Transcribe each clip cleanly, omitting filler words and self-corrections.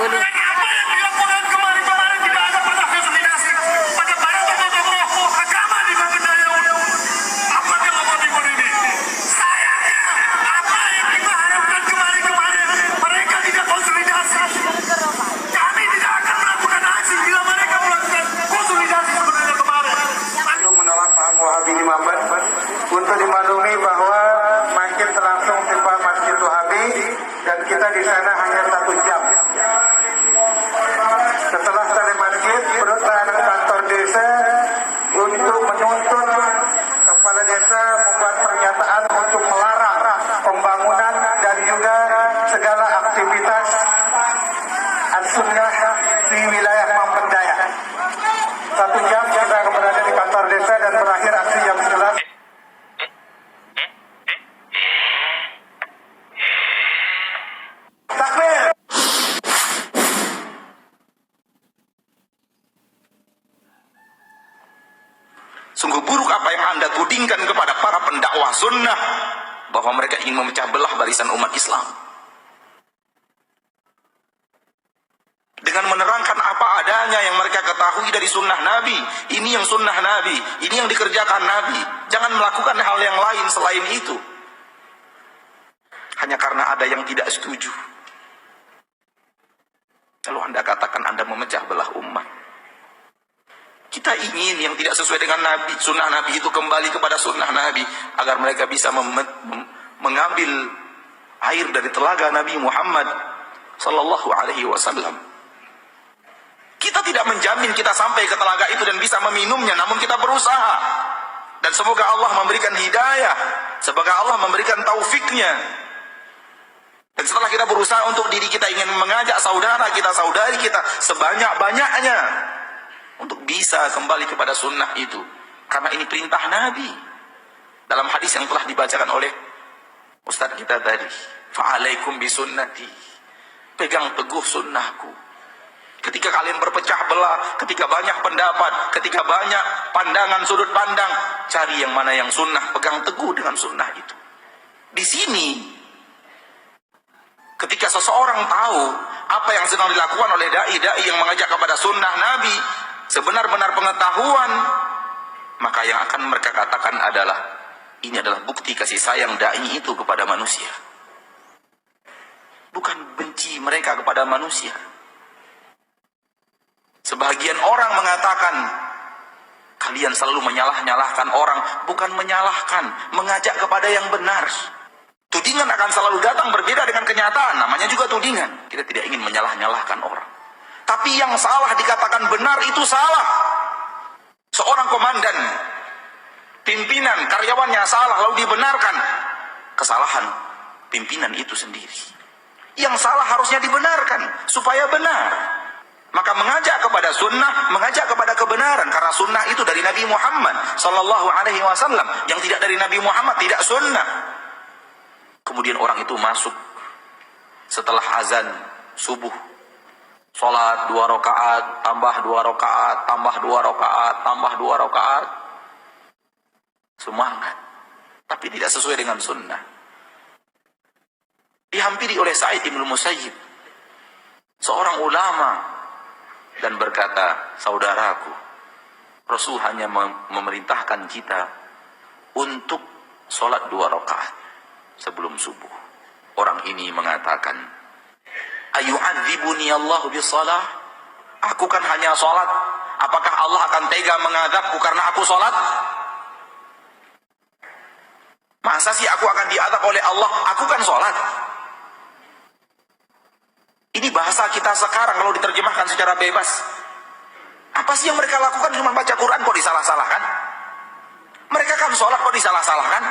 dulu. Apa yang dilakukan kemarin-kemarin tidak ada pernah konsolidasi pada para tokoh-tokoh agama di Bendaya Uno. Apa yang mau dibuat ini? Sayangnya, apa yang kita harapkan kemarin-kemarin mereka tidak konsolidasi. Kami tidak akan melakukan aksi bila mereka melakukan konsolidasi sebenarnya kemarin. Untuk menolak Pak Wahabi di Mamban untuk dimaklumi bahwa masjid terlangsung timpa Masjid Wahabi dan kita di sana hanya 1 jam. Setelah dari masjid berusaha dengan kantor desa untuk menuntut kepala desa membuat pernyataan untuk melarang pembangunan dan juga segala aktivitas as-sunnah di wilayah Mambendaya. 1 jam kita akan berada di kantor desa dan berakhir aksi jam 11. Takbir! Sungguh buruk apa yang Anda tudingkan kepada para pendakwah sunnah, bahwa mereka ingin memecah belah barisan umat Islam. Dengan menerangkan apa adanya yang mereka ketahui dari sunnah Nabi. Ini yang sunnah Nabi, ini yang dikerjakan Nabi. Jangan melakukan hal yang lain selain itu. Hanya karena ada yang tidak setuju. Lalu Anda katakan Anda memecah belah umat. Kita ingin yang tidak sesuai dengan Nabi, sunnah Nabi itu kembali kepada sunnah Nabi, agar mereka bisa mengambil air dari telaga Nabi Muhammad sallallahu alaihi wasallam. Kita tidak menjamin kita sampai ke telaga itu dan bisa meminumnya, namun kita berusaha. Dan semoga Allah memberikan hidayah, semoga Allah memberikan taufiknya. Dan setelah kita berusaha untuk diri kita, ingin mengajak saudara kita, saudari kita sebanyak-banyaknya untuk bisa kembali kepada sunnah itu. Karena ini perintah Nabi. Dalam hadis yang telah dibacakan oleh Ustaz kita tadi. Fa'alaikum bisunnati. Pegang teguh sunnahku. Ketika kalian berpecah belah, ketika banyak pendapat, ketika banyak pandangan, sudut pandang, cari yang mana yang sunnah, pegang teguh dengan sunnah itu. Di sini, ketika seseorang tahu apa yang sedang dilakukan oleh dai-dai yang mengajak kepada sunnah Nabi, sebenar-benar pengetahuan, maka yang akan mereka katakan adalah, ini adalah bukti kasih sayang dai itu kepada manusia. Bukan benci mereka kepada manusia. Sebagian orang mengatakan, kalian selalu menyalah-nyalahkan orang. Bukan menyalahkan, mengajak kepada yang benar. Tudingan akan selalu datang berbeda dengan kenyataan, namanya juga tudingan. Kita tidak ingin menyalah-nyalahkan orang. Tapi yang salah dikatakan benar itu salah. Seorang komandan, pimpinan, karyawannya salah lalu dibenarkan. Kesalahan pimpinan itu sendiri. Yang salah harusnya dibenarkan supaya benar. Maka mengajak kepada sunnah, mengajak kepada kebenaran, karena sunnah itu dari Nabi Muhammad sallallahu alaihi wasallam. Yang tidak dari Nabi Muhammad tidak sunnah. Kemudian orang itu masuk setelah azan subuh, sholat 2 rakaat, tambah 2 rakaat, tambah 2 rakaat, tambah 2 rakaat. Semangat, tapi tidak sesuai dengan sunnah. Dihampiri oleh Sa'id bin Musayyib, seorang ulama, dan berkata, saudaraku, Rasul hanya memerintahkan kita untuk sholat 2 rakaat sebelum subuh. Orang ini mengatakan, ayu'adzibuni Allah bisalah? Aku kan hanya sholat. Apakah Allah akan tega mengadabku karena aku sholat? Masa sih aku akan diadab oleh Allah? Aku kan sholat. Ini bahasa kita sekarang kalau diterjemahkan secara bebas. Apa sih yang mereka lakukan? Cuma baca Quran kok disalah-salahkan? Mereka kan sholat kok disalah-salahkan?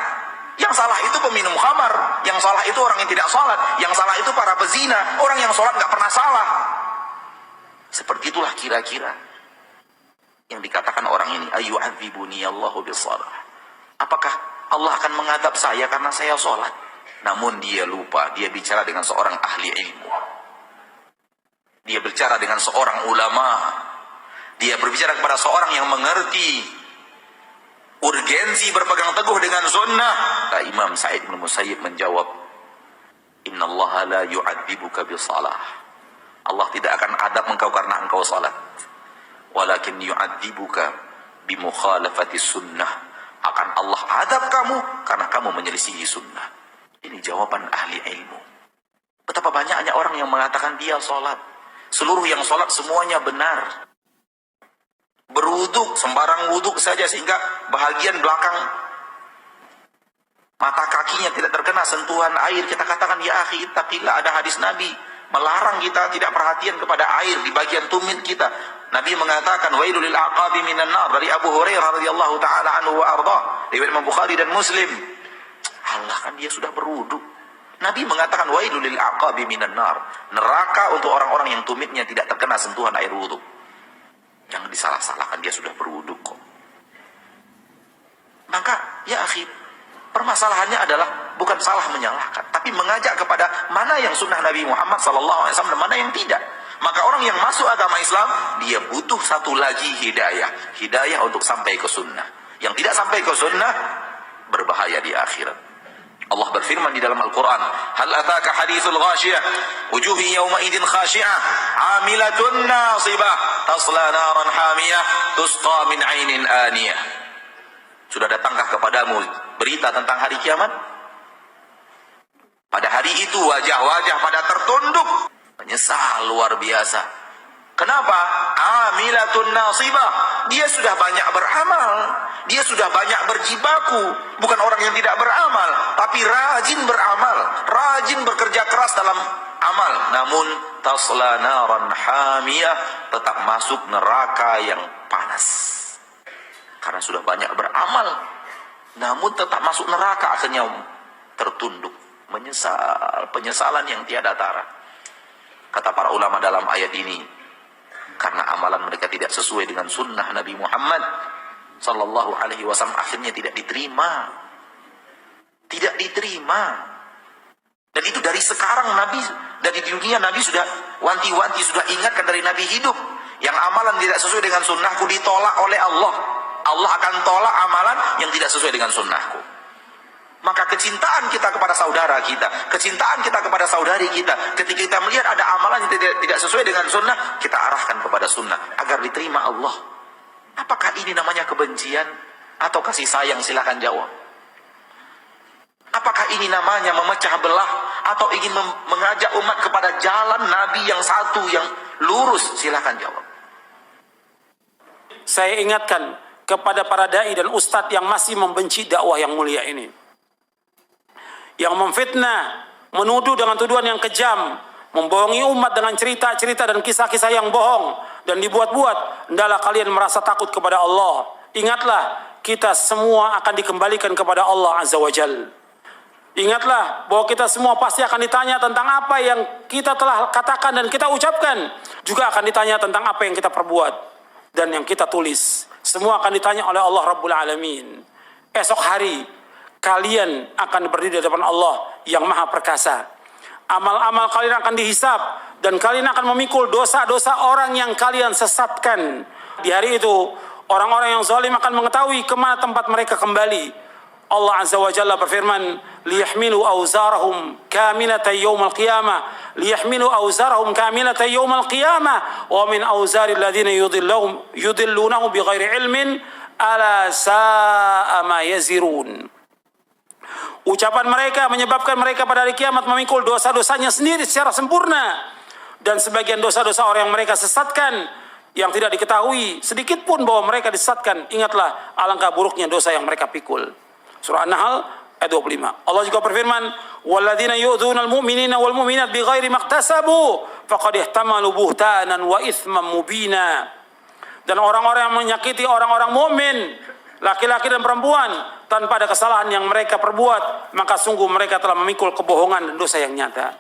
Yang salah itu peminum khamar, yang salah itu orang yang tidak sholat, yang salah itu para pezina, orang yang sholat gak pernah salah. Seperti itulah kira-kira yang dikatakan orang ini, ayyu'adzibuni Allahu bisalah. Apakah Allah akan mengadab saya karena saya sholat? Namun dia lupa, dia bicara dengan seorang ahli ilmu. Dia berbicara dengan seorang ulama. Dia berbicara kepada seorang yang mengerti urgensi berpegang teguh dengan sunnah. Nah, Imam Sa'id bin Musayyib menjawab, Innallaha la yu'adzibuka bisalah. Allah Allah tidak akan adab engkau karena engkau salat. Walakin yu'adzibuka bimukhalafati sunnah. Akan Allah adab kamu karena kamu menyelisihi sunnah. Ini jawaban ahli ilmu. Betapa banyaknya orang yang mengatakan dia salat. Seluruh yang salat semuanya benar. Berwuduk, sembarang wuduk saja sehingga bahagian belakang mata kakinya tidak terkena sentuhan air. Kita katakan, ya akhi, ittaqillah, ada hadis Nabi melarang kita tidak perhatian kepada air di bagian tumit kita. Nabi mengatakan, wailul lil aqabi minan nar, dari Abu Hurairah radhiyallahu taala anhu wa ardhah, riwayat Imam Bukhari dan Muslim. Allah, kan dia sudah berwuduk. Nabi mengatakan wailul lil aqabi minan nar, neraka untuk orang-orang yang tumitnya tidak terkena sentuhan air wuduk. Jangan disalah-salahkan, dia sudah berwuduk kok. Maka ya akhi, permasalahannya adalah bukan salah menyalahkan, tapi mengajak kepada mana yang sunnah Nabi Muhammad SAW dan mana yang tidak. Maka orang yang masuk agama Islam, dia butuh satu lagi hidayah. Hidayah untuk sampai ke sunnah. Yang tidak sampai ke sunnah, berbahaya di akhirat. Allah berfirman di dalam Al-Quran, hal ataka hadithul ghashiyah, wujuhi yawma idin khashi'ah, amilatun nasibah, tasla naran hamiyah, tusqa min ainin aniyah. Sudah datangkah kepadamu berita tentang hari kiamat? Pada hari itu wajah-wajah pada tertunduk, menyesal luar biasa. Kenapa? Amilatun nasibah. Dia sudah banyak beramal, dia sudah banyak berjibaku. Bukan orang yang tidak beramal, tapi rajin beramal, rajin bekerja keras dalam amal. Namun tasla naran hamiyah, tetap masuk neraka yang panas. Karena sudah banyak beramal, namun tetap masuk neraka, akhirnya tertunduk, menyesal, penyesalan yang tiada tara. Kata para ulama dalam ayat ini, karena amalan mereka tidak sesuai dengan sunnah Nabi Muhammad sallallahu alaihi wasallam, akhirnya tidak diterima. Tidak diterima. Dan itu dari sekarang Nabi, dari dunia Nabi sudah wanti-wanti, sudah ingatkan dari Nabi hidup. Yang amalan tidak sesuai dengan sunnahku ditolak oleh Allah. Allah akan tolak amalan yang tidak sesuai dengan sunnahku. Maka kecintaan kita kepada saudara kita, kecintaan kita kepada saudari kita, ketika kita melihat ada amalan yang tidak sesuai dengan sunnah, kita arahkan kepada sunnah agar diterima Allah. Apakah ini namanya kebencian atau kasih sayang? Silakan jawab. Apakah ini namanya memecah belah atau ingin mengajak umat kepada jalan Nabi yang satu, yang lurus? Silakan jawab. Saya ingatkan kepada para dai dan ustadz yang masih membenci dakwah yang mulia ini, yang memfitnah, menuduh dengan tuduhan yang kejam, membohongi umat dengan cerita-cerita dan kisah-kisah yang bohong dan dibuat-buat. Hendaklah kalian merasa takut kepada Allah. Ingatlah, kita semua akan dikembalikan kepada Allah Azza wa Jal. Ingatlah bahwa kita semua pasti akan ditanya tentang apa yang kita telah katakan dan kita ucapkan. Juga akan ditanya tentang apa yang kita perbuat dan yang kita tulis. Semua akan ditanya oleh Allah Rabbul Alamin. Esok hari kalian akan berdiri di depan Allah yang Maha Perkasa. Amal-amal kalian akan dihisab dan kalian akan memikul dosa-dosa orang yang kalian sesatkan. Di hari itu, orang-orang yang zalim akan mengetahui kemana tempat mereka kembali. Allah Azza wa Jalla berfirman, liyahmilu awzarahum kamilatan yawmal qiyamah, liyahmilu awzarahum kamilatan yawmal qiyamah, wa min awzari alladhina yudillunahu bighairi ilmin, ala sa'a ma yazirun. Ucapan mereka menyebabkan mereka pada hari kiamat memikul dosa-dosanya sendiri secara sempurna. Dan sebagian dosa-dosa orang yang mereka sesatkan, yang tidak diketahui sedikit pun bahwa mereka disesatkan, ingatlah alangkah buruknya dosa yang mereka pikul. Surah An-Nahl ayat 25. Allah juga berfirman, walladzina yu'dzunal mu'minina wal mu'minat bighairi maktasabu faqad ihtamalu buhtanan wa itsman mubina. Dan orang-orang yang menyakiti orang-orang mukmin, laki-laki dan perempuan, tanpa ada kesalahan yang mereka perbuat, maka sungguh mereka telah memikul kebohongan dan dosa yang nyata.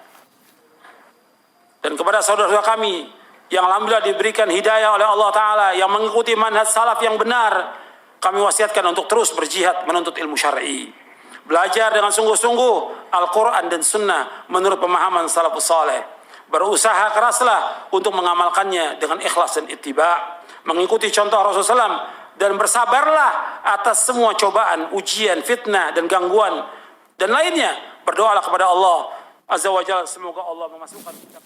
Dan kepada saudara-saudara kami yang alhamdulillah diberikan hidayah oleh Allah Ta'ala, yang mengikuti manhaj salaf yang benar, kami wasiatkan untuk terus berjihad menuntut ilmu syar'i. Belajar dengan sungguh-sungguh Al-Quran dan Sunnah menurut pemahaman salafus saleh. Berusaha keraslah untuk mengamalkannya dengan ikhlas dan ittiba', mengikuti contoh Rasulullah SAW, dan bersabarlah atas semua cobaan, ujian, fitnah, dan gangguan, dan lainnya. Berdoalah kepada Allah Azza wa Jalla, semoga Allah memasukkan kita